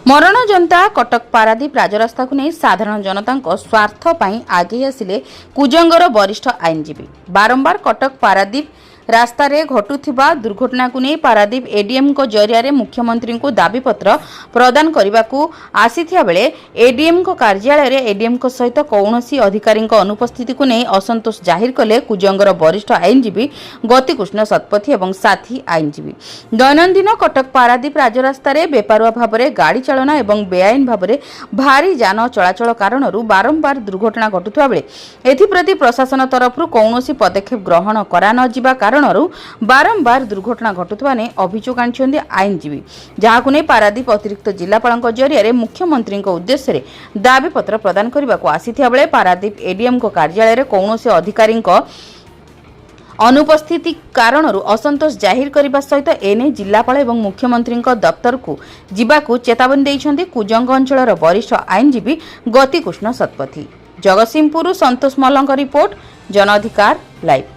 मरण जनता कटक पारादीप राजरास्ता को नहीं साधारण जनता स्वार्थ पर आगे आसिले कुजंगर वरिष्ठ आईनजीवी बारंबार कटक पारादीप रास्ता रे घटुथिबा दुर्घटना को नहीं पारादीप एडीएम को जरिया मुख्यमंत्री को दाबीपत्र प्रदान करने को आसीथिया बेले एडीएम को कार्यालय रे एडीएम को सहित कौनसी अधिकारी अनुपस्थिति को नहीं असंतोष जाहिर कले कुजंगर वरिष्ठ आईनजीवी गतिकृष्ण शतपथी और साथी आईनजीवी। दैनंदिन कटक पारादीप राजरास्ता रे बेपारुआ भाव में गाड़ी चालना और बेआईन भाव में भारी जान चलाचल कारण बारंबार दुर्घटना घटुवा बेले एथिप्रति प्रशासन तरफ कौनसी पदक्षेप ग्रहण करा न जिबा बारंबार दुर्घटना घटुवा ने अभियोग आनी आईनजीवी जहां नहीं पारादीप अतिरिक्त जिलापाल जरिया मुख्यमंत्री उद्देश्य दाबीपत्र प्रदान करने को आसीथिया बेले पारादीप एडीएम को कार्यालय कौनसी अधिकारी अनुपस्थिति कारण असंतोष जाहिर करने सहित एने जिलापाल और मुख्यमंत्री दफ्तर को जीवाकू चेतावनी देइछन्ति कुजंग अंचल वरिष्ठ आईनजीवी गतिकृष्ण शतपथी। जगतसिंहपुर संतोष मल्लଙ୍କ रिपोर्ट, जन अधिकार लाइव।